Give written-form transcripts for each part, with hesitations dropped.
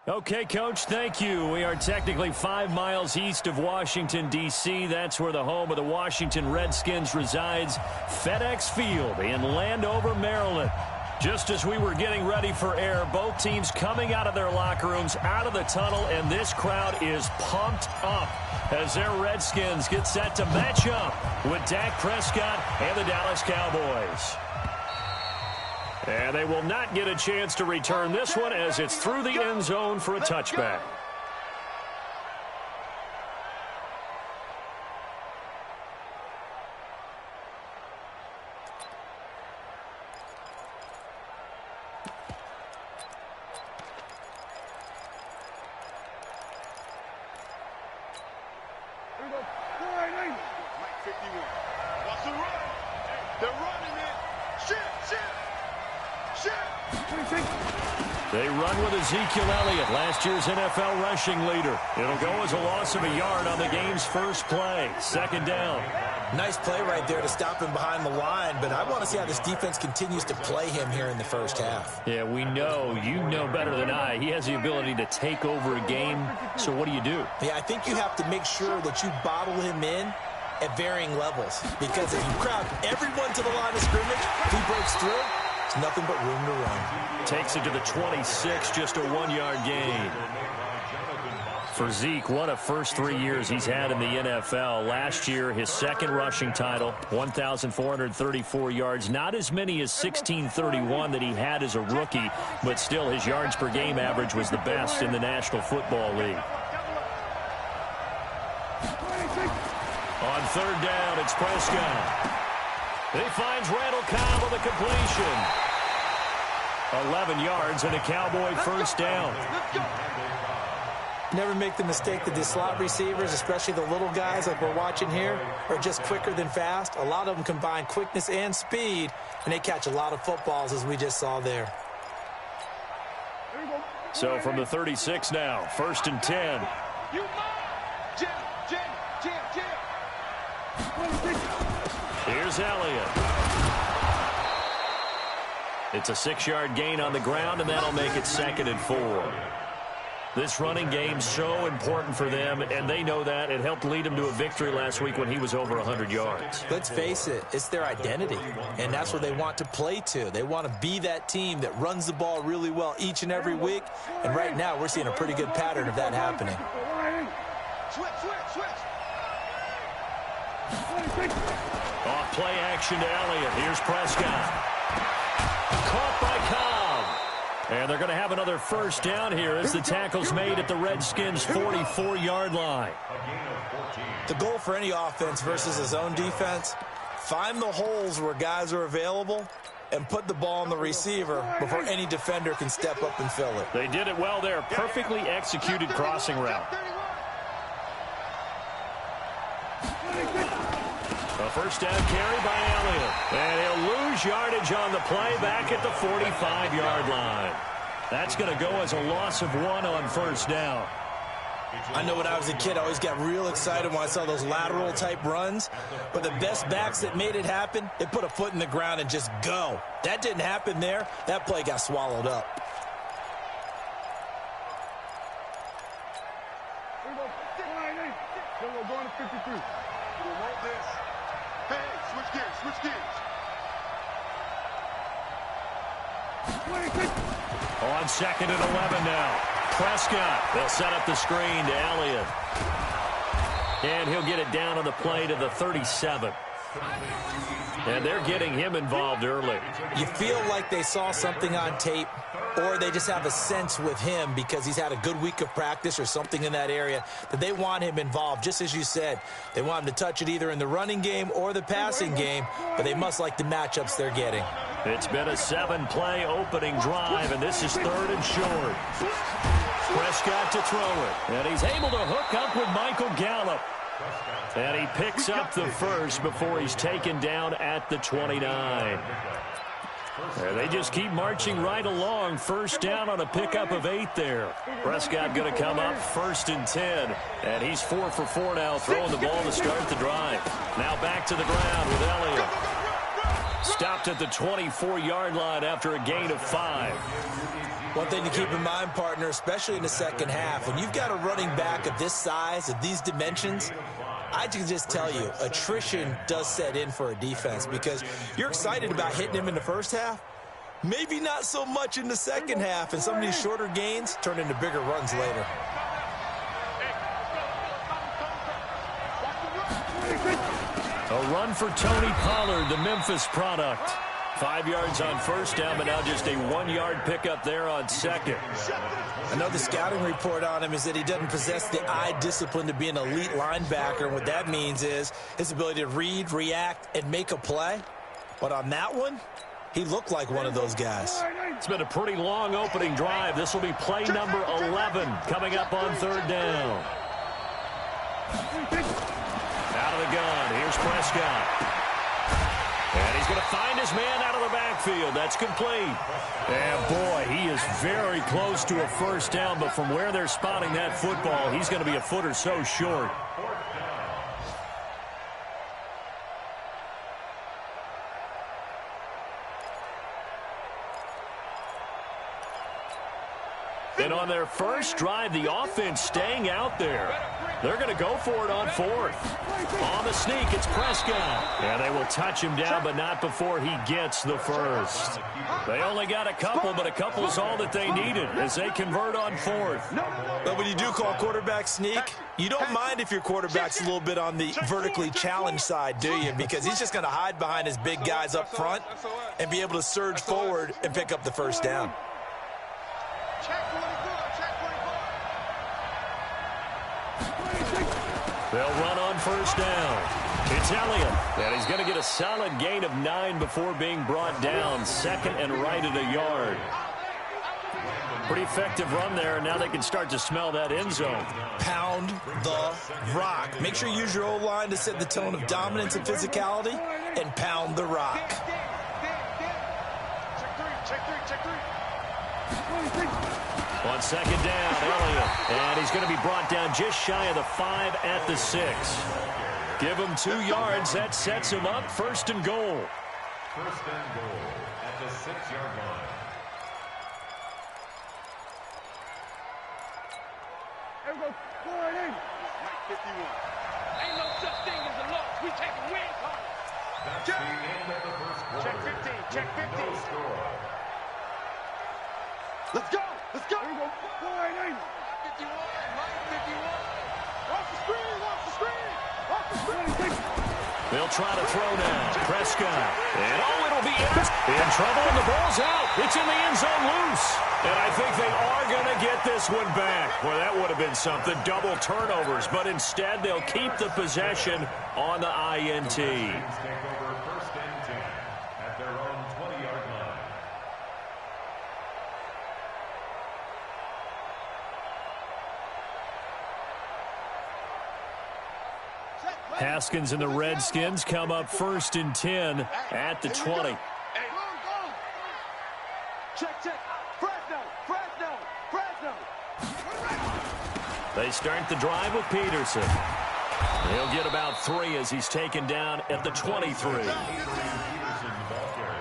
Okay, Coach, thank you. We are technically 5 miles east of Washington, D.C. That's where the home of the Washington Redskins resides, FedEx Field in Landover, Maryland. Just as we were getting ready for air, both teams coming out of their locker rooms, out of the tunnel, and this crowd is pumped up as their Redskins get set to match up with Dak Prescott and the Dallas Cowboys. And they will not get a chance to return this one as it's through the end zone for a touchback. They run with Ezekiel Elliott, last year's NFL rushing leader. It'll go as a loss of a yard on the game's first play. Second down. Nice play right there to stop him behind the line, but I want to see how this defense continues to play him here in the first half. Yeah, we know. You know better than I. He has the ability to take over a game, so what do you do? Yeah, I think you have to make sure that you bottle him in at varying levels, because if you crowd everyone to the line of scrimmage, if he breaks through, it's nothing but room to run. Takes it to the 26, just a 1-yard gain. For Zeke, what a first 3 years he's had in the NFL. Last year, his second rushing title, 1,434 yards. Not as many as 1,631 that he had as a rookie, but still his yards per game average was the best in the National Football League. On third down, it's Prescott. He finds Randall Cobb with a completion. 11 yards and a Cowboy first down. Never make the mistake that the slot receivers, especially the little guys like we're watching here, are just quicker than fast. A lot of them combine quickness and speed, and they catch a lot of footballs, as we just saw there. So from the 36 now, first and 10. Here's Elliott. It's a 6-yard gain on the ground, and that'll make it second and 4. This running game's so important for them, and they know that. It helped lead them to a victory last week when he was over 100 yards. Let's face it, it's their identity, and that's what they want to play to. They want to be that team that runs the ball really well each and every week, and right now we're seeing a pretty good pattern of that happening. Off play action to Elliott. Here's Prescott. Caught by Cobb. And they're going to have another first down here as the tackle's made at the Redskins' 44-yard line. The goal for any offense versus his own defense, find the holes where guys are available and put the ball on the receiver before any defender can step up and fill it. They did it well there. Perfectly executed crossing route. A first down carry by Elliott. And he'll lose yardage on the play back at the 45-yard line. That's going to go as a loss of 1 on first down. I know when I was a kid, I always got real excited when I saw those lateral-type runs. But the best backs that made it happen, they put a foot in the ground and just go. That didn't happen there. That play got swallowed up. Going to 53. We want this. Hey, switch gears, switch gears. On second and 11 now. Prescott. They'll set up the screen to Elliott. And he'll get it down on the play to the 37. And they're getting him involved early. You feel like they saw something on tape, or they just have a sense with him because he's had a good week of practice or something in that area that they want him involved. Just as you said, they want him to touch it either in the running game or the passing game, but they must like the matchups they're getting. It's been a 7-play opening drive, and this is third and short. Prescott to throw it, and he's able to hook up with Michael Gallup. And he picks up the first before he's taken down at the 29. And they just keep marching right along. First down on a pickup of 8 there. Prescott going to come up first and 10. And he's 4 for 4 now, throwing the ball to start the drive. Now back to the ground with Elliott. Stopped at the 24-yard line after a gain of 5. One thing to keep in mind, partner, especially in the second half, when you've got a running back of this size, of these dimensions, I can just tell you, attrition does set in for a defense because you're excited about hitting him in the first half. Maybe not so much in the second half, and some of these shorter gains turn into bigger runs later. A run for Tony Pollard, the Memphis product. 5 yards on first down, but now just a 1-yard pickup there on second. I know the scouting report on him is that he doesn't possess the eye discipline to be an elite linebacker. And what that means is his ability to read, react, and make a play. But on that one, he looked like one of those guys. It's been a pretty long opening drive. This will be play number 11 coming up on third down. Out of the gun, here's Prescott. And he's going to find his man out of the backfield. That's complete. And, boy, he is very close to a first down, but from where they're spotting that football, he's going to be a foot or so short. And on their first drive, the offense staying out there. They're going to go for it on fourth. On the sneak, it's Prescott. And they will touch him down, but not before he gets the first. They only got a couple, but a couple is all that they needed as they convert on fourth. But when you do call quarterback sneak, you don't mind if your quarterback's a little bit on the vertically challenged side, do you? Because he's just going to hide behind his big guys up front and be able to surge forward and pick up the first down. They'll run on first down. It's Elliott. And he's going to get a solid gain of 9 before being brought down. Second and right at a yard. Pretty effective run there. Now they can start to smell that end zone. Pound the rock. Make sure you use your O-line to set the tone of dominance and physicality, and pound the rock. On second down, Elliott. And he's going to be brought down just shy of the 5 at the 6. Give him 2 yards. That sets him up. First and goal. First and goal at the 6-yard line. There we go. Forward in. Mike 51. Ain't no such thing as a loss. We take a win. That's the end of the first quarter. Check 15. Check 15. No score. Let's go. Let's go. There we go. Forward in. 51. Mike 51. Watch the screen. Watch the screen. Watch the screen. They'll try to throw now. Prescott. And it'll be in trouble, and the ball's out. It's in the end zone loose. And I think they are going to get this one back. Well, that would have been something. Double turnovers. But instead, they'll keep the possession on the INT. Take over first and 10 at their own 20-yard line. Haskins and the Redskins come up first and 10 at the 20. Hey, check, check. Fresno, Fresno, Fresno. They start the drive with Peterson. He'll get about 3 as he's taken down at the 23.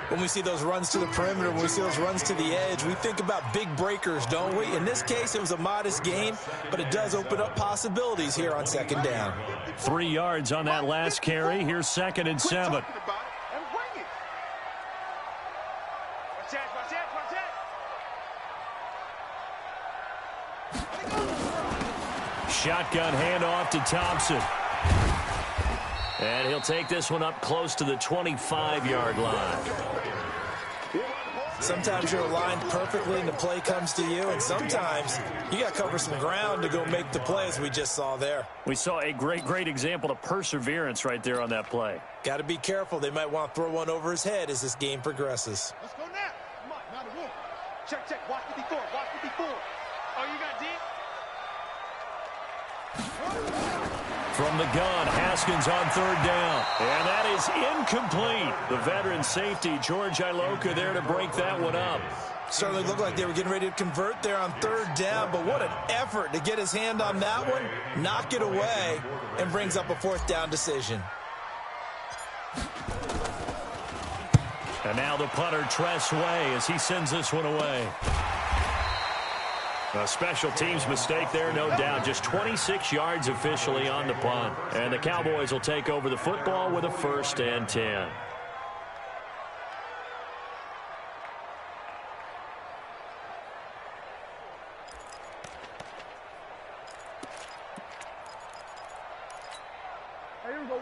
When we see those runs to the perimeter, when we see those runs to the edge, we think about big breakers, don't we? In this case, it was a modest gain, but it does open up possibilities here on second down. 3 yards on that last carry. Here's second and 7. Shotgun handoff to Thompson. And he'll take this one up close to the 25-yard line. Sometimes you're aligned perfectly and the play comes to you, and sometimes you got to cover some ground to go make the play, as we just saw there. We saw a great example of perseverance right there on that play. Got to be careful. They might want to throw one over his head as this game progresses. Let's go now. Come on, not a wolf. Check, check. Watch the before. Watch the before. Oh, you got deep? From the gun, Haskins on third down. And that is incomplete. The veteran safety, George Iloka, there to break that one up. Certainly looked like they were getting ready to convert there on third down, but what an effort to get his hand on that one, knock it away, and brings up a fourth down decision. And now the punter, Tress Way, as he sends this one away. A special teams mistake there, no doubt. Just 26 yards officially on the punt. And the Cowboys will take over the football with a 1st and 10.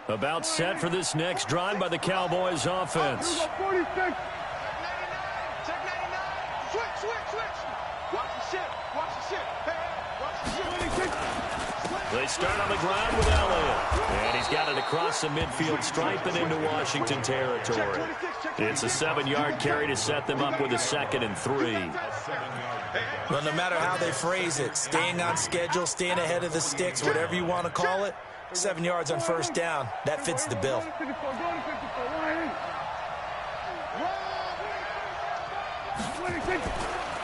About set for this next drive by the Cowboys offense. Check 99. Switch. Watch the shit. Hey, watch the shit. They start on the ground with Elliott. And he's got it across the midfield stripe and into Washington territory. It's a 7-yard carry to set them up with a 2nd and 3. Well, no matter how they phrase it, staying on schedule, staying ahead of the sticks, whatever you want to call it, 7 yards on 1st down, that fits the bill.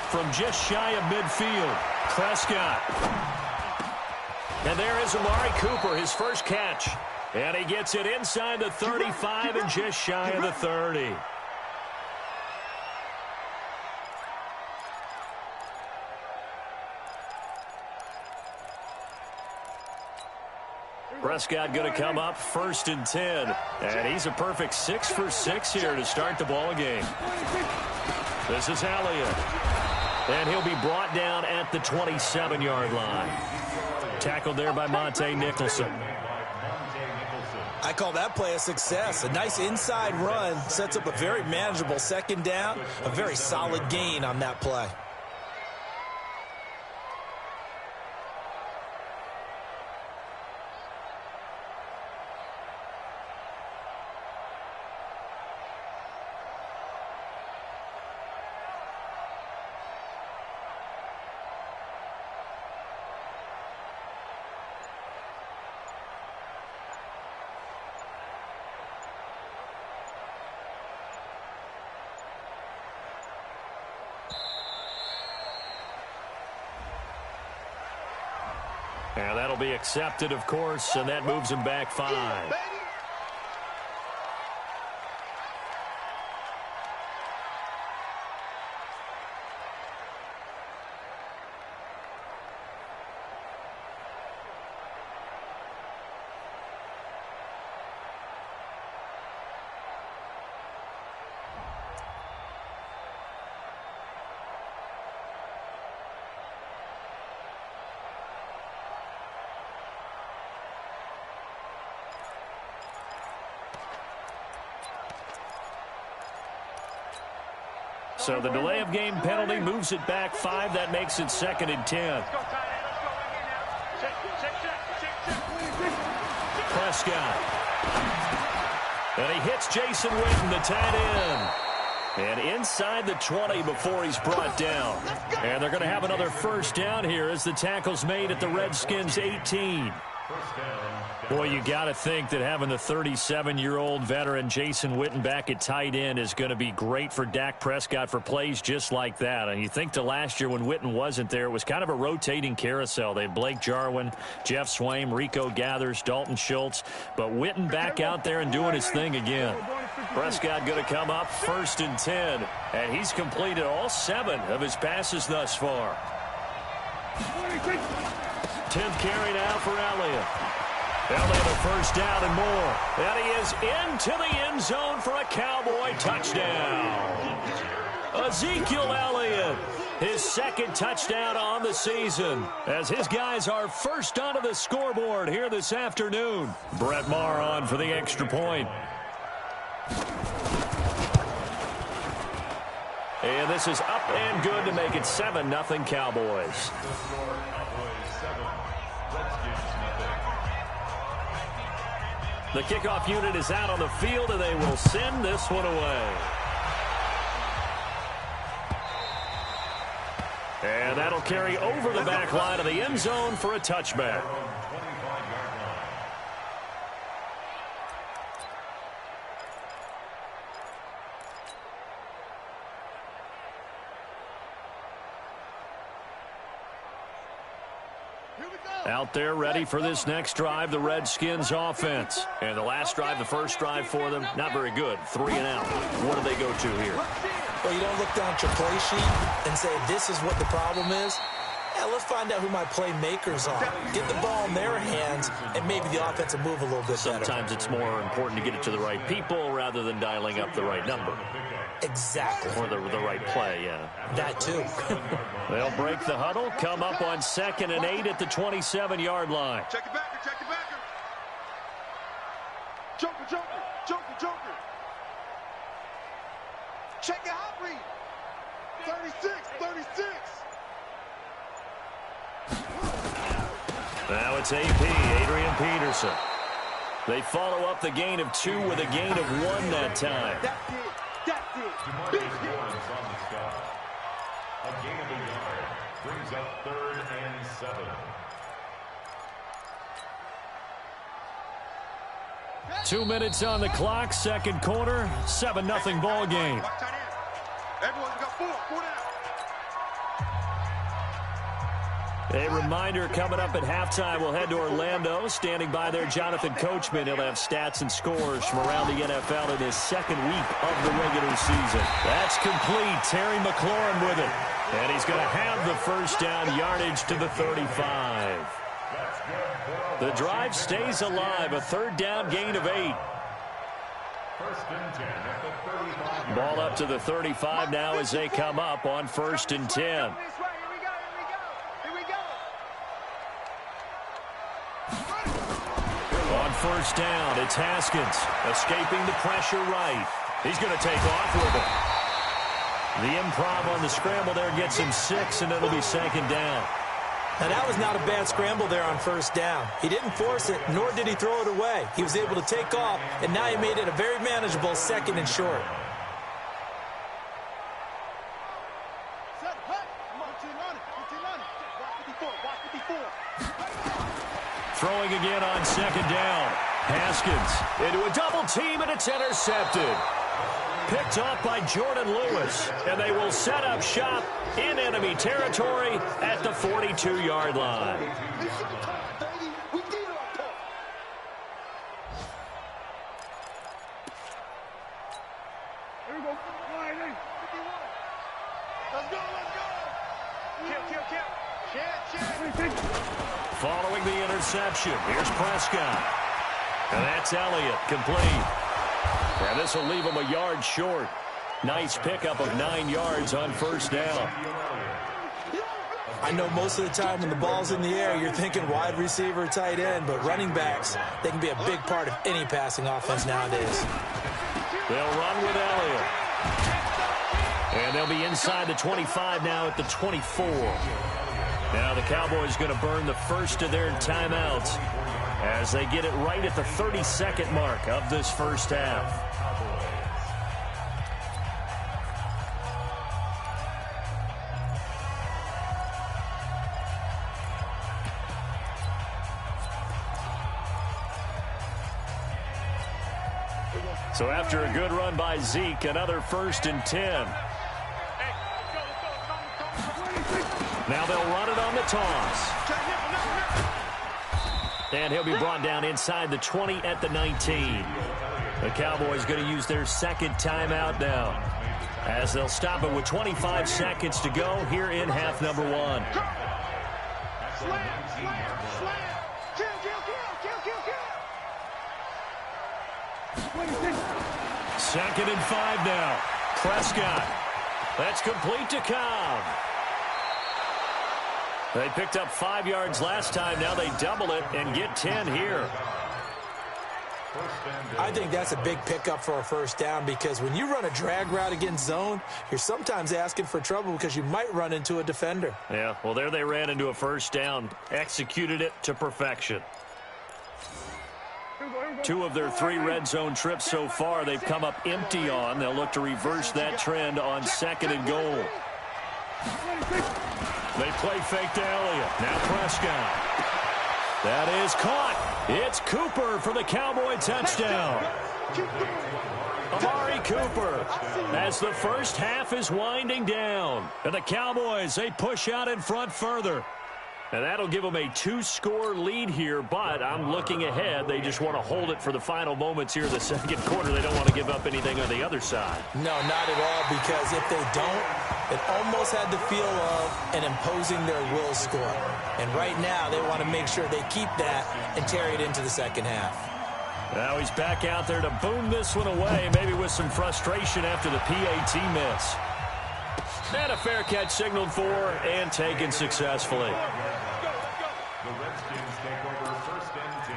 From just shy of midfield, Prescott. And there is Amari Cooper, his first catch. And he gets it inside the 35 and just shy of the 30. Prescott going to come up 1st and 10. And he's a perfect 6 for 6 here to start the ball game. This is Elliott. And he'll be brought down at the 27-yard line. Tackled there by Monte Nicholson. I call that play a success. A nice inside run sets up a very manageable 2nd down. A very solid gain on that play. And that'll be accepted, of course, and that moves him back 5. So the delay of game penalty moves it back 5. That makes it 2nd and 10. Prescott. And he hits Jason Witten, the tight end. And inside the 20 before he's brought down. And they're going to have another 1st down here as the tackle's made at the Redskins 18. Boy, you got to think that having the 37-year-old veteran Jason Witten back at tight end is going to be great for Dak Prescott for plays just like that. And you think to last year when Witten wasn't there, it was kind of a rotating carousel. They had Blake Jarwin, Jeff Swaim, Rico Gathers, Dalton Schultz. But Witten back out there and doing his thing again. Prescott going to come up 1st and 10. And he's completed all 7 of his passes thus far. 10th carry now for Elliott. Elliott a 1st down and more. And he is into the end zone for a Cowboy touchdown. Ezekiel Elliott, his 2nd touchdown on the season, as his guys are first onto the scoreboard here this afternoon. Brett Maher on for the extra point. And this is up and good to make it 7-0 Cowboys. The kickoff unit is out on the field, and they will send this one away. And that'll carry over the back line of the end zone for a touchback. Out there ready for this next drive, the Redskins offense. And the last drive, the first drive for them, not very good. 3 and out. What do they go to here? Well, you don't look down at your play sheet and say this is what the problem is. Yeah, let's find out who my playmakers are. Get the ball in their hands, and maybe the offense will move a little bit better. Sometimes it's more important to get it to the right people rather than dialing up the right number. Exactly. Or the right play, yeah. That too. They'll break the huddle, come up on 2nd and 8 at the 27-yard line. Check it back, check it back. Joker, Joker, Joker, Joker. Check it out, read. 36, 36. Now it's AP, Adrian Peterson. They follow up the gain of 2 with a gain of 1 that time. That's it. That's it. Big hit. On the stop. A gain of a yard brings up 3rd and 7. Two minutes on the clock, second quarter, 7-0 ball game. Everyone's got 4 down. A reminder coming up at halftime, we'll head to Orlando. Standing by there, Jonathan Coachman. He'll have stats and scores from around the NFL in his second week of the regular season. That's complete. Terry McLaurin with it. And he's going to have the first down, yardage to the 35. The drive stays alive, a 3rd down gain of 8. First and 10 at the 35. Ball up to the 35 now as they come up on 1st and 10. On 1st down, it's Haskins escaping the pressure right. He's going to take off with it. The improv on the scramble there gets him 6, and it'll be 2nd down. Now, that was not a bad scramble there on 1st down. He didn't force it, nor did he throw it away. He was able to take off, and now he made it a very manageable 2nd and short. Throwing again on 2nd down. Haskins into a double team, and it's intercepted. Picked off by Jordan Lewis, and they will set up shop in enemy territory at the 42-yard line. Here we go. Let's go, let's go. Kill. Following the interception, here's Prescott. And that's Elliott, complete. And this will leave him a yard short. Nice pickup of 9 yards on 1st down. I know most of the time when the ball's in the air, you're thinking wide receiver, tight end, but running backs, they can be a big part of any passing offense nowadays. They'll run with Elliott. And they'll be inside the 25 now at the 24. Now the Cowboys going to burn the first of their timeouts as they get it right at the 32nd mark of this first half. So after a good run by Zeke, another 1st and 10. Now they'll run it on the toss. And he'll be brought down inside the 20 at the 19. The Cowboys going to use their 2nd timeout now, as they'll stop it with 25 seconds to go here in half number 1. Slam. Kill. 2nd and 5 now. Prescott. That's complete to Cobb. They picked up 5 yards last time. Now they double it and get 10 here. I think that's a big pickup for a 1st down, because when you run a drag route against zone, you're sometimes asking for trouble because you might run into a defender. Yeah, well, there they ran into a 1st down. Executed it to perfection. 2 of their 3 red zone trips so far they've come up empty on. They'll look to reverse that trend on 2nd and goal. They play fake to Elliott. Now Prescott. That is caught. It's Cooper for the Cowboy touchdown. Amari Cooper, as the first half is winding down. And the Cowboys, they push out in front further. And that'll give them a 2-score lead here, but I'm looking ahead. They just want to hold it for the final moments here in the 2nd quarter. They don't want to give up anything on the other side. No, not at all, because if they don't, it almost had the feel of an imposing their will score. And right now, they want to make sure they keep that and carry it into the second half. Now he's back out there to boom this one away, maybe with some frustration after the PAT miss. And a fair catch signaled for and taken successfully. The Redskins take over 1st and 10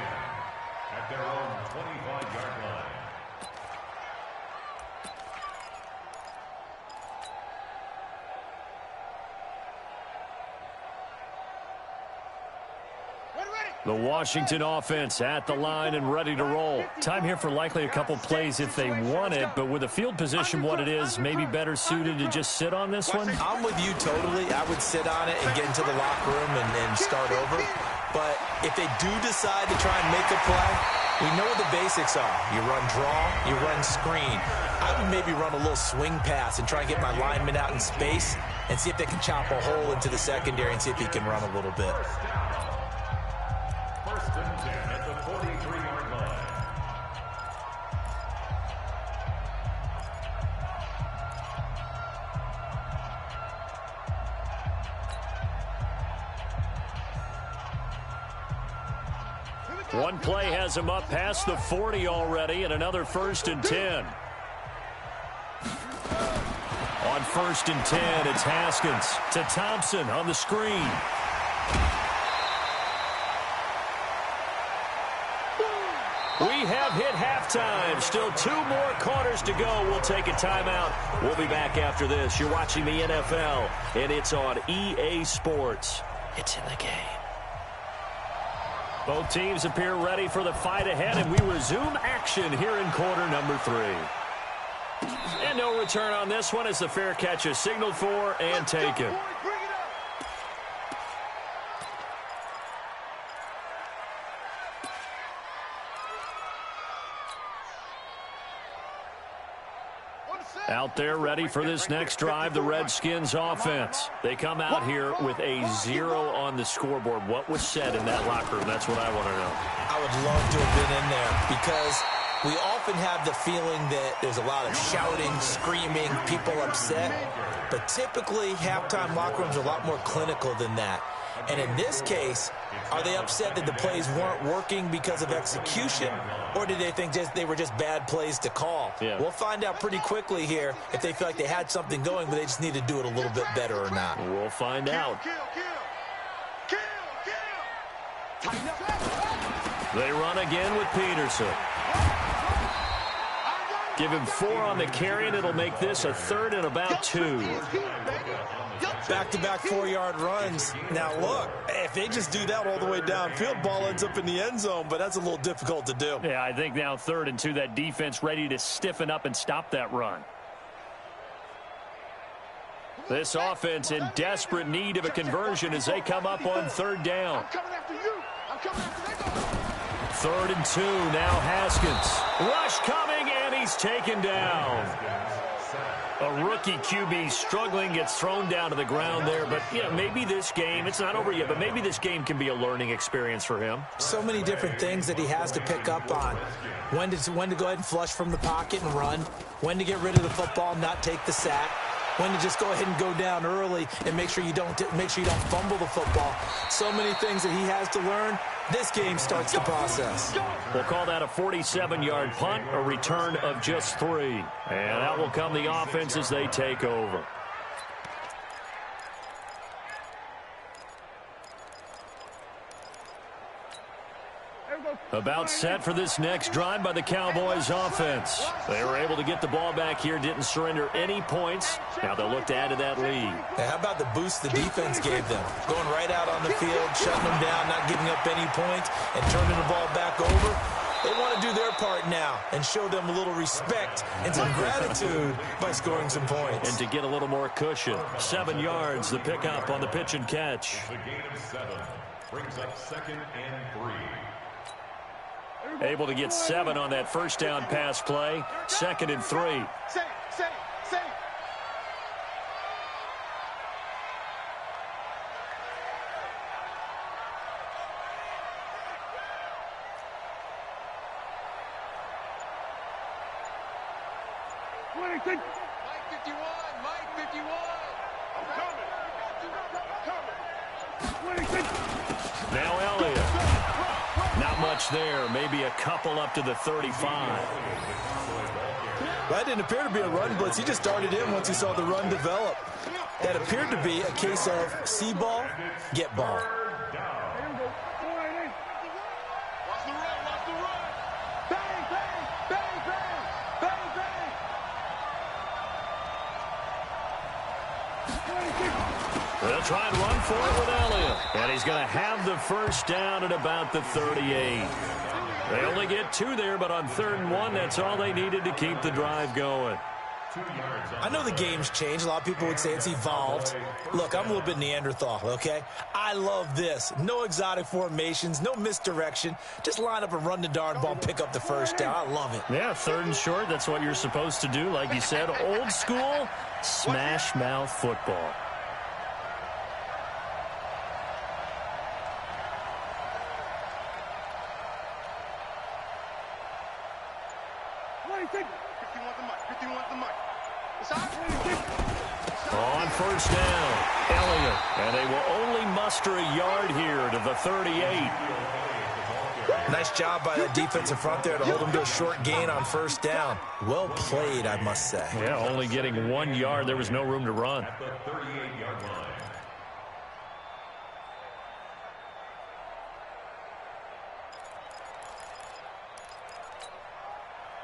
at their own 25-yard line. The Washington offense at the line and ready to roll. Time here for likely a couple plays if they want it, but with the field position what it is, maybe better suited to just sit on this one? I'm with you totally. I would sit on it and get into the locker room and start over. But if they do decide to try and make a play, we know what the basics are. You run draw, you run screen. I would maybe run a little swing pass and try and get my lineman out in space and see if they can chop a hole into the secondary and see if he can run a little bit. 1st and 10 at the 43-yard line. One play has him up past the 40 already, and another 1st and 10. On 1st and 10, it's Haskins to Thompson on the screen. We have hit halftime. Still 2 more quarters to go. We'll take a timeout. We'll be back after this. You're watching the NFL, and it's on EA Sports. It's in the game. Both teams appear ready for the fight ahead, and we resume action here in quarter number 3. And no return on this one as the fair catch is signaled for and taken. Out there ready for this next drive, the Redskins offense. They come out here with a 0 on the scoreboard. What was said in that locker room? That's what I want to know. I would love to have been in there because we often have the feeling that there's a lot of shouting, screaming, people upset. But typically, halftime locker rooms are a lot more clinical than that. And in this case, are they upset that the plays weren't working because of execution, or did they think they were just bad plays to call? Yeah. We'll find out pretty quickly here if they feel like they had something going, but they just need to do it a little bit better or not. We'll find out. They run again with Peterson. Give him 4 on the carry, and it'll make this a 3rd and about 2. Back-to-back 4-yard runs. Now, look, if they just do that all the way downfield, ball ends up in the end zone, but that's a little difficult to do. Yeah, I think now 3rd and 2, that defense ready to stiffen up and stop that run. This offense in desperate need of a conversion as they come up on 3rd down. 3rd and 2, now Haskins. Rush coming, and he's taken down. A rookie QB struggling, gets thrown down to the ground there. But, yeah, maybe this game, it's not over yet, but maybe this game can be a learning experience for him. So many different things that he has to pick up on. When to go ahead and flush from the pocket and run. When to get rid of the football and not take the sack. When to just go ahead and go down early and make sure you don't fumble the football. So many things that he has to learn. This game starts the process. We'll call that a 47-yard punt, a return of just 3. And that will come the offense as they take over. About set for this next drive by the Cowboys offense. They were able to get the ball back here, didn't surrender any points. Now they'll look to add to that lead. Hey, how about the boost the defense gave them? Going right out on the field, shutting them down, not giving up any points, and turning the ball back over. They want to do their part now and show them a little respect and some gratitude by scoring some points. And to get a little more cushion. 7 yards, the pickup on the pitch and catch. The gain of 7 brings up 2nd and 3. Able to get 7 on that first down pass play. 2nd and 3. Mike 51, Mike 51. Now Elliott. Not much there. Maybe a couple up to the 35. That didn't appear to be a run blitz. He just darted in once he saw the run develop. That appeared to be a case of see ball, get ball. Watch the run, watch the run. Bang, bang, bang, bang, bang, bang. They'll try and run for it with Elliott. And he's going to have the first down at about the 38. They only get 2 there, but on 3rd and 1, that's all they needed to keep the drive going. I know the game's changed. A lot of people would say it's evolved. Look, I'm a little bit Neanderthal, okay? I love this. No exotic formations, no misdirection. Just line up and run the darn ball, pick up the first down. I love it. Yeah, 3rd and short, that's what you're supposed to do. Like you said, old school, smash mouth football. On first down, Elliott. And they will only muster a yard here to the 38. Nice job by that defensive front there to hold them to a short gain on first down. Well played, I must say. Yeah, only getting 1 yard. There was no room to run. At the 38-yard line.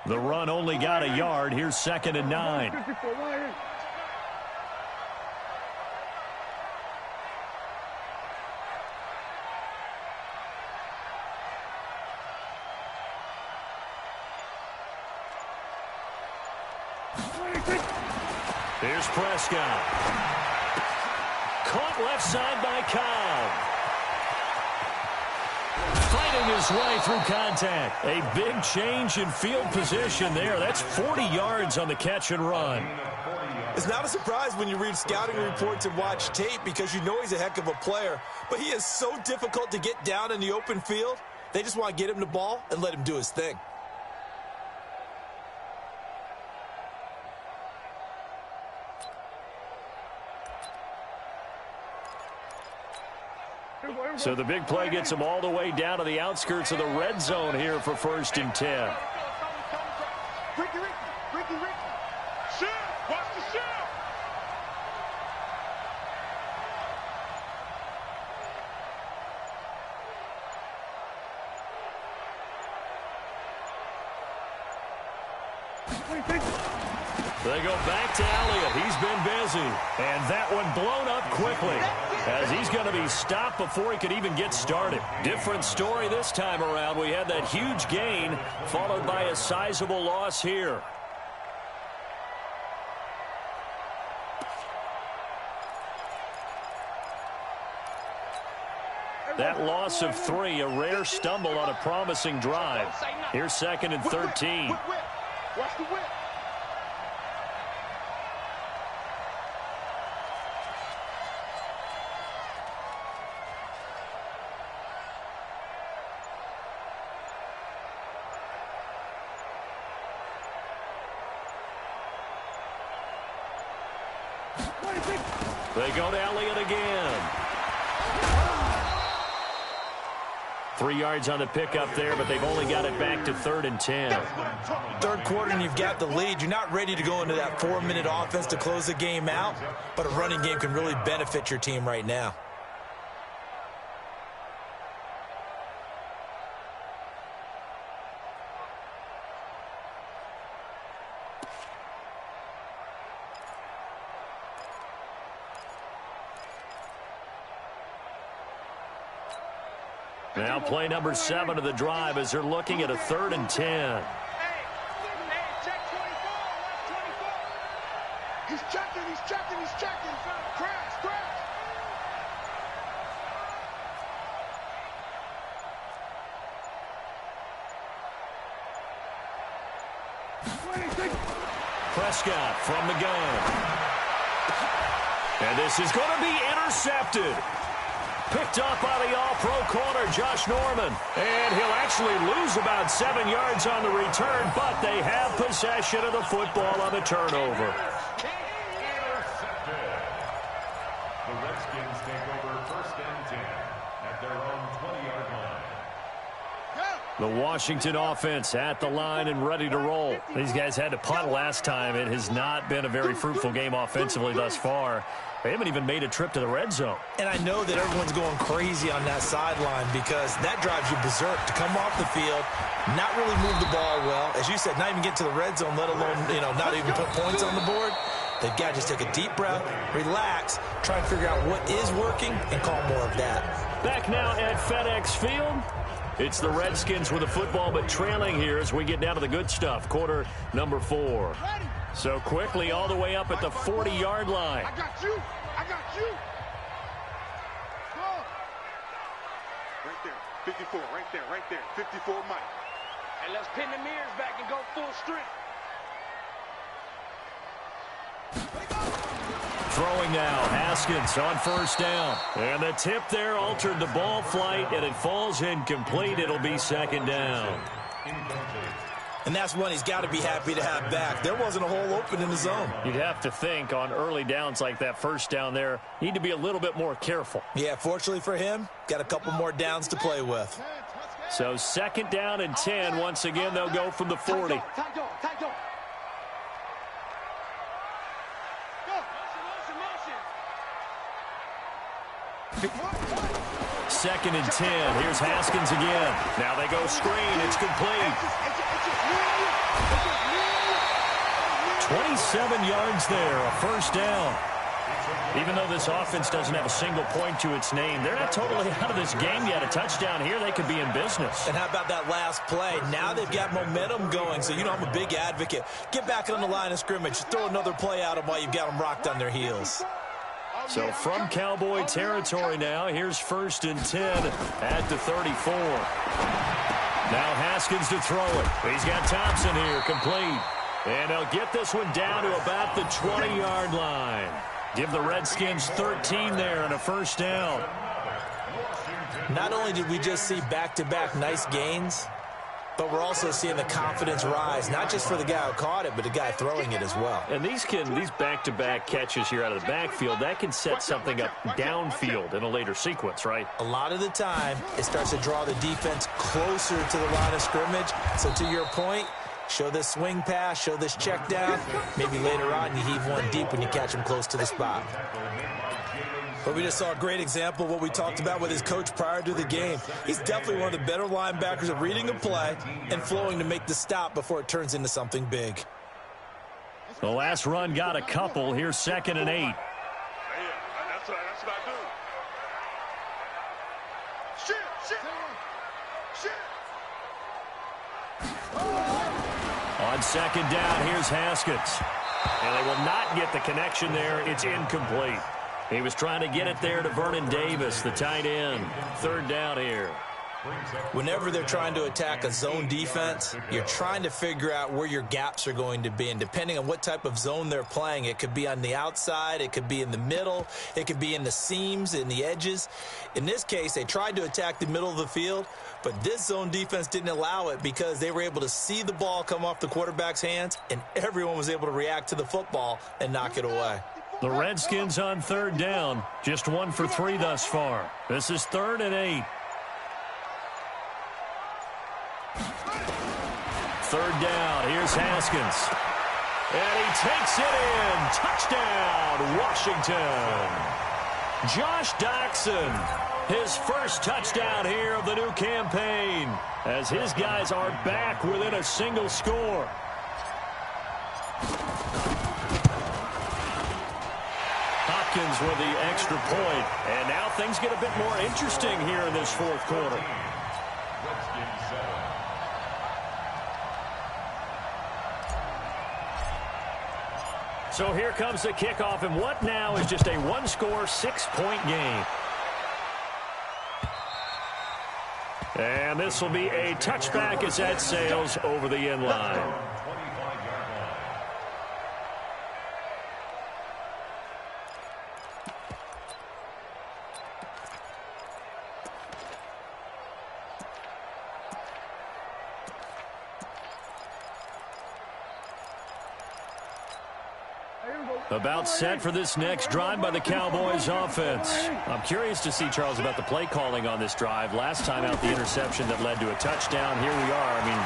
The run only got a yard. Here's 2nd and 9. Here's Prescott. Caught left side by Cobb. Fighting his way through contact. A big change in field position there. That's 40 yards on the catch and run. It's not a surprise when you read scouting reports and watch tape because you know he's a heck of a player. But he is so difficult to get down in the open field. They just want to get him the ball and let him do his thing. So the big play gets them all the way down to the outskirts of the red zone here for 1st and 10. Ricky. Shield, watch the shield. They go back to Elliott. He's been busy. And that one blown up quickly as he's going to be stopped before he could even get started. Different story this time around. We had that huge gain followed by a sizable loss here. That loss of 3, a rare stumble on a promising drive. Here's 2nd and 13. Watch the whip. They go to Elliott again. 3 yards on the pickup there, but they've only got it back to 3rd and 10. Third quarter and you've got the lead. You're not ready to go into that 4-minute offense to close the game out, but a running game can really benefit your team right now. Now play number 7 of the drive as they're looking at a 3rd and 10. Hey, check 24. He's checking. Crash. Prescott from the gun. And this is going to be intercepted. Picked up by the all-pro corner, Josh Norman. And he'll actually lose about 7 yards on the return, but they have possession of the football on the turnover. The Washington offense at the line and ready to roll. These guys had to punt last time. It has not been a very fruitful game offensively thus far. They haven't even made a trip to the red zone. And I know that everyone's going crazy on that sideline because that drives you berserk to come off the field, not really move the ball well. As you said, not even get to the red zone, let alone, not even put points on the board. They've got to just take a deep breath, relax, try and figure out what is working, and call more of that. Back now at FedEx Field. It's the Redskins with the football, but trailing here as we get down to the good stuff. Quarter number 4. So quickly all the way up at the 40-yard line. I got you. I got you. Go. Right there. 54. Right there. Right there. 54 Mike. And let's pin the mirrors back and go full strength. Throwing now, Haskins on first down. And the tip there altered the ball flight, and it falls incomplete. It'll be second down. And that's one he's got to be happy to have back. There wasn't a hole open in the zone. You'd have to think on early downs like that first down there, need to be a little bit more careful. Yeah, fortunately for him, got a couple more downs to play with. So second down and 10. Once again, they'll go from the 40. Tight dog. Second and 10. Here's Haskins again. Now they go screen. It's complete. 27 yards there, a first down. Even though this offense doesn't have a single point to its name, they're not totally out of this game yet. A touchdown here, they could be in business. And how about that last play? Now they've got momentum going, so I'm a big advocate. Get back on the line of scrimmage. Throw another play at them while you've got them rocked on their heels. So from Cowboy territory now, here's first and 10 at the 34. Now Haskins to throw it. He's got Thompson here, complete. And they'll get this one down to about the 20-yard line. Give the Redskins 13 there and a first down. Not only did we just see back-to-back nice gains, but we're also seeing the confidence rise, not just for the guy who caught it, but the guy throwing it as well. And these back-to-back catches here out of the backfield, that can set something up downfield in a later sequence, right? A lot of the time, it starts to draw the defense closer to the line of scrimmage. So to your point, show this swing pass, show this check down. Maybe later on you heave one deep when you catch him close to the spot. But we just saw a great example of what we talked about with his coach prior to the game. He's definitely one of the better linebackers at reading a play and flowing to make the stop before it turns into something big. The last run got a couple. Here's second and 8. Yeah, that's what I do. Shit. On second down, here's Haskins. And they will not get the connection there. It's incomplete. He was trying to get it there to Vernon Davis, the tight end. Third down here. Whenever they're trying to attack a zone defense, you're trying to figure out where your gaps are going to be. And depending on what type of zone they're playing, it could be on the outside, it could be in the middle, it could be in the seams, in the edges. In this case, they tried to attack the middle of the field, but this zone defense didn't allow it because they were able to see the ball come off the quarterback's hands, and everyone was able to react to the football and knock it away. The Redskins on third down, just 1 for 3 thus far. This is 3rd and 8. Third down, here's Haskins. And he takes it in. Touchdown, Washington. Josh Doctson, his first touchdown here of the new campaign, as his guys are back within a single score. Hopkins with the extra point. And now things get a bit more interesting here in this fourth quarter. So here comes the kickoff, and what now is just a one-score, 6-point game. And this will be a touchback as that sails over the end line. About set for this next drive by the Cowboys offense. I'm curious to see, Charles, about the play calling on this drive. Last time out, the interception that led to a touchdown. Here we are. I mean,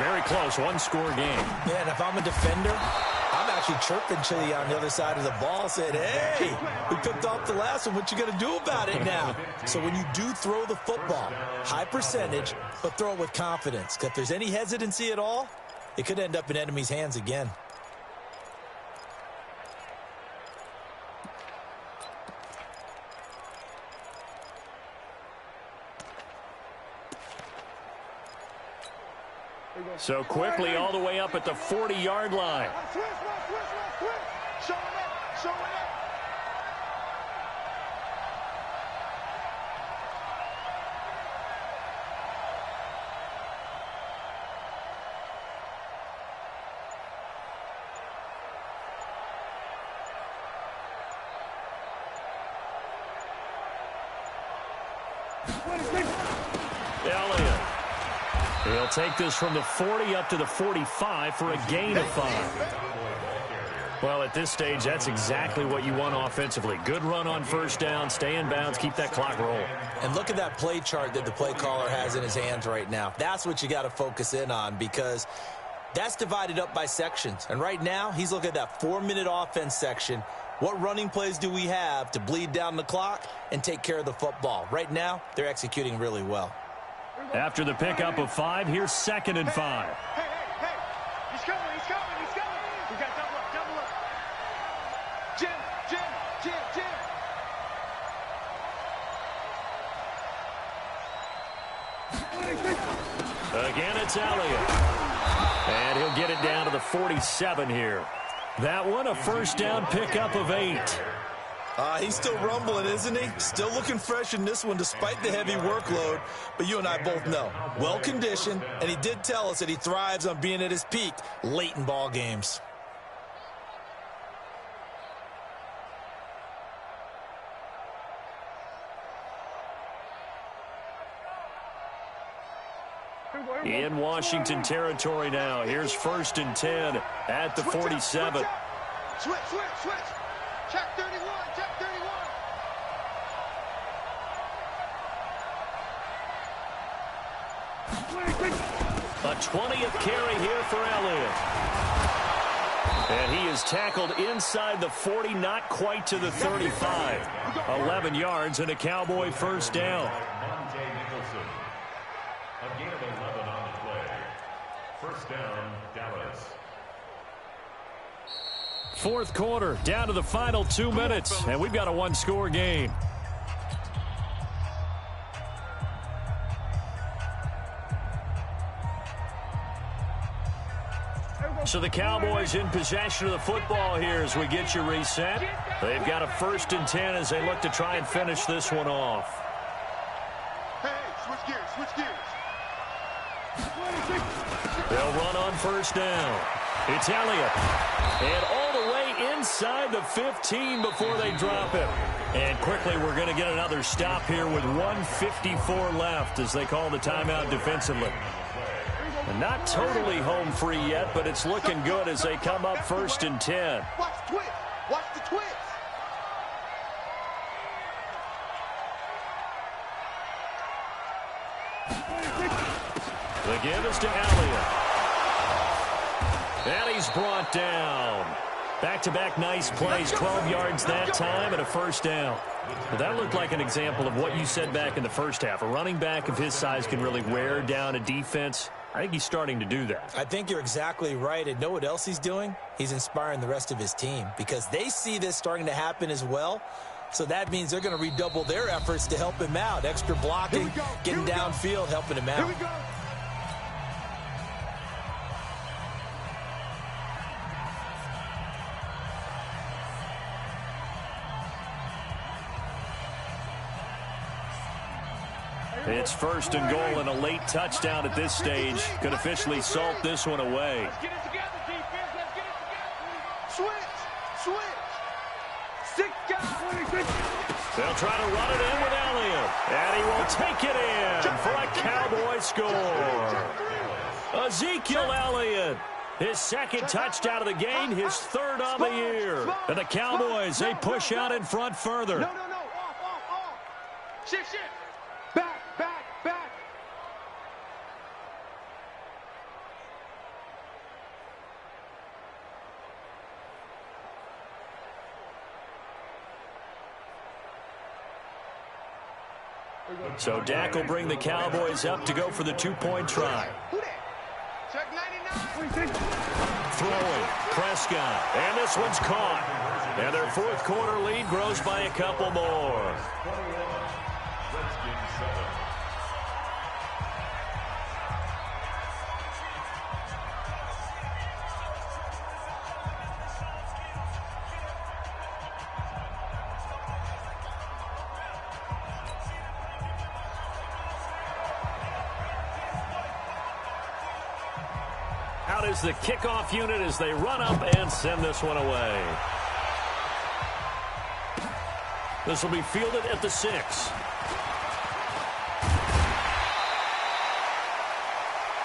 very close, one-score game. Yeah, and if I'm a defender, I'm actually chirping Chili on the other side of the ball, saying, hey, we picked off the last one. What you going to do about it now? So when you do throw the football, high percentage, but throw it with confidence. Because if there's any hesitancy at all, it could end up in enemy's hands again. So quickly all the way up at the 40-yard line. Switch. Showing up. Elliott. He'll take this from the 40 up to the 45 for a gain of 5. Well, at this stage, that's exactly what you want offensively. Good run on first down, stay in bounds, keep that clock rolling. And look at that play chart that the play caller has in his hands right now. That's what you got to focus in on, because that's divided up by sections. And right now, he's looking at that 4-minute offense section. What running plays do we have to bleed down the clock and take care of the football? Right now, they're executing really well. After the pickup of 5, here's 2nd and 5. Hey. He's coming. We got double up. Jim. Again, it's Elliott. And he'll get it down to the 47 here. That one, a first down pickup of 8. He's still rumbling, isn't he? Still looking fresh in this one despite the heavy workload. But you and I both know, well-conditioned, and he did tell us that he thrives on being at his peak late in ball games. In Washington territory now. Here's 1st and 10 at the 47. Switch. Check 31. A 20th carry here for Elliott. And he is tackled inside the 40, not quite to the 35. 11 yards and a Cowboy first down. A gain of 11 on the play. First down, Dallas. 4th quarter, down to the final 2 minutes, and we've got a one-score game. So the Cowboys in possession of the football here as we get you reset. They've got a 1st and 10 as they look to try and finish this one off. Hey, switch gears. They'll run on first down. It's Elliott. And all the way inside the 15 before they drop it. And quickly we're going to get another stop here with 1:54 left as they call the timeout defensively. And not totally home free yet, but it's looking good as they come up 1st and 10. Watch the twist. The give is to Elliott. And he's brought down. Back-to-back nice plays, 12 yards that time and a first down. Well, that looked like an example of what you said back in the first half. A running back of his size can really wear down a defense. I think he's starting to do that. I think you're exactly right. And know what else he's doing? He's inspiring the rest of his team because they see this starting to happen as well. So that means they're going to redouble their efforts to help him out. Extra blocking, getting downfield, helping him out. Here we go. It's 1st and goal and a late touchdown at this stage. Could officially salt this one away. Let's get it together, defense. Let's get it together. Switch. 6 guys. They'll try to run it in with Elliott. And he will take it in for a Cowboy score. Ezekiel Elliott. His second touchdown of the game, his third on the year. And the Cowboys, they push out in front further. No. Off. Shift. Back. So Dak will bring the Cowboys up to go for the two-point try. Check 99. Throwing, Prescott, and this one's caught. And their fourth quarter lead grows by a couple more. Redskins 7. Out is the kickoff unit as they run up and send this one away. This will be fielded at the 6.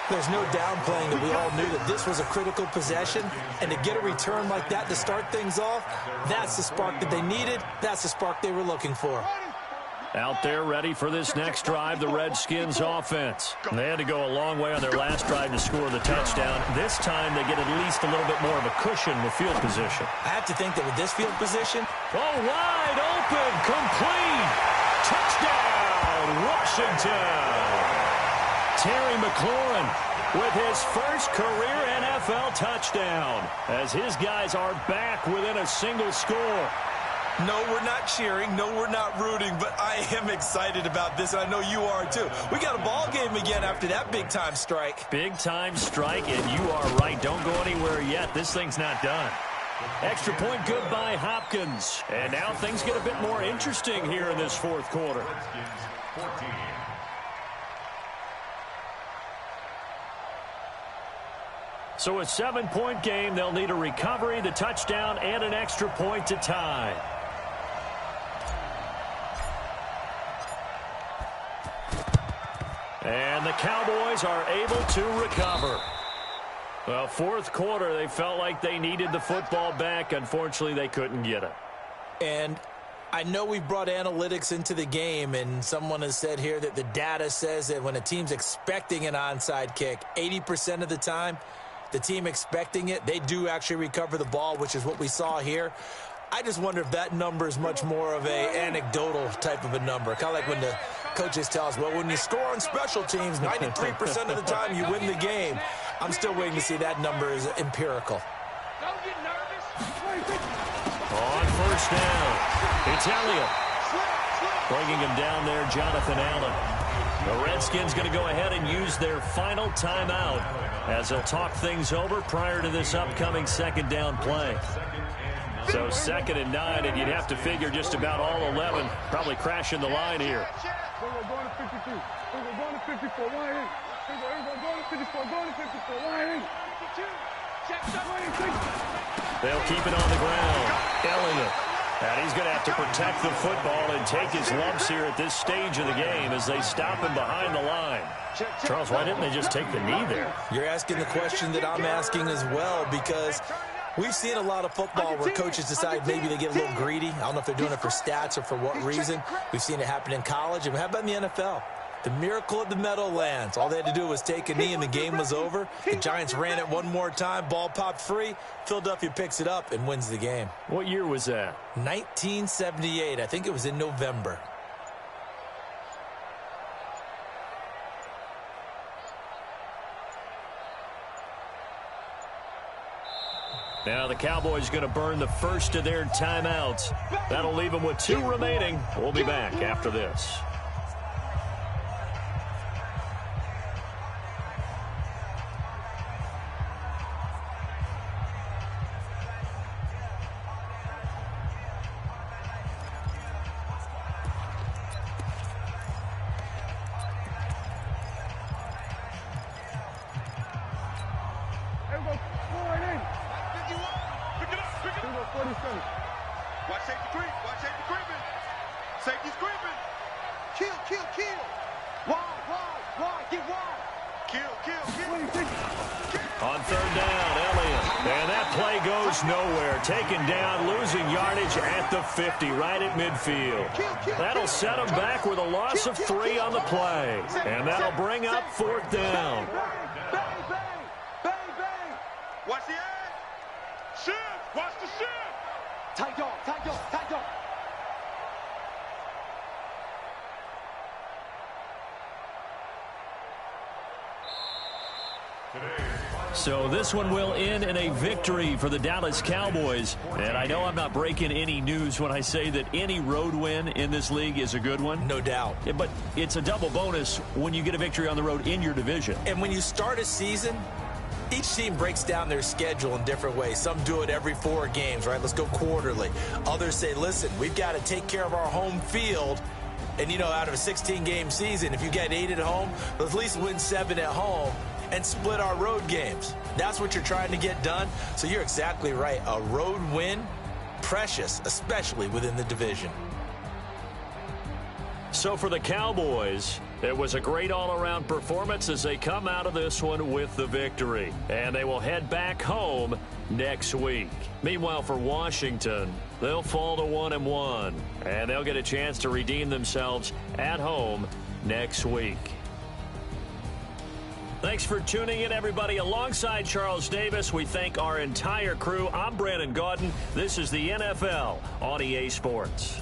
There's no downplaying that we all knew that this was a critical possession, and to get a return like that to start things off, that's the spark that they needed. That's the spark they were looking for. Out there ready for this next drive, the Redskins offense. They had to go a long way on their last drive to score the touchdown. This time they get at least a little bit more of a cushion with field position. I have to think that with this field position, wide open, complete. Touchdown, Washington. Terry McLaurin with his first career NFL touchdown as his guys are back within a single score. no, we're not cheering, no, we're not rooting, but I am excited about this, and I know you are too. We got a ball game again after that big-time strike. Big-time strike, and you are right. Don't go anywhere yet. This thing's not done. Extra point good by Hopkins. And now things get a bit more interesting here in this fourth quarter. Redskins 14. So a 7-point game. They'll need a recovery, the touchdown, and an extra point to tie. And the Cowboys are able to recover. Well, fourth quarter, they felt like they needed the football back. Unfortunately, they couldn't get it. And I know we brought analytics into the game, and someone has said here that the data says that when a team's expecting an onside kick, 80% of the time, the team expecting it, they do actually recover the ball, which is what we saw here. I just wonder if that number is much more of a anecdotal type of a number. Kind of like when the coaches tell us, well, when you score on special teams, 93% of the time you win the game. I'm still waiting to see that number is empirical. Don't get nervous. On first down, it's Elliott. Bringing him down there, Jonathan Allen. The Redskins going to go ahead and use their final timeout as they'll talk things over prior to this upcoming second down play. So 2nd and 9, and you'd have to figure just about all 11 probably crashing the line here. We're going to 53. We're going to 54. Line in. We're going to 54. Going to 54. Line in. They'll keep it on the ground. Elliott. And he's going to have to protect the football and take his lumps here at this stage of the game as they stop him behind the line. Charles, why didn't they just take the knee there? You're asking the question that I'm asking as well, because we've seen a lot of football where coaches decide maybe they get a little greedy. I don't know if they're doing it for stats or for what reason. We've seen it happen in college. And how about in the NFL? The miracle of the Meadowlands. All they had to do was take a knee and the game was over. The Giants ran it one more time. Ball popped free. Philadelphia picks it up and wins the game. What year was that? 1978. I think it was in November. Now the Cowboys going to burn the first of their timeouts. That'll leave them with 2 remaining. We'll be back after this. Watch safety creep. Watch safety creeping. Safety's creeping. Kill. Wide. Get wide. On third down, Elliott. And that play goes nowhere. Taken down, losing yardage at the 50, right at midfield. That'll set him back with a loss of 3 on the play. And that'll bring up fourth down. Bang, bang, bang, bang. Watch the edge. Shift. Watch the shift. Tight dog, tight dog, tight dog. So this one will end in a victory for the Dallas Cowboys. And I know I'm not breaking any news when I say that any road win in this league is a good one. No doubt. But it's a double bonus when you get a victory on the road in your division. And when you start a season, each team breaks down their schedule in different ways. Some do it every 4 games, right? Let's go quarterly. Others say, listen, we've got to take care of our home field. And, you know, out of a 16-game season, if you get 8 at home, let's at least win 7 at home and split our road games. That's what you're trying to get done. So you're exactly right. A road win, precious, especially within the division. So for the Cowboys, it was a great all-around performance as they come out of this one with the victory. And they will head back home next week. Meanwhile, for Washington, they'll fall to 1-1. And they'll get a chance to redeem themselves at home next week. Thanks for tuning in, everybody. Alongside Charles Davis, we thank our entire crew. I'm Brandon Gaudin. This is the NFL on EA Sports.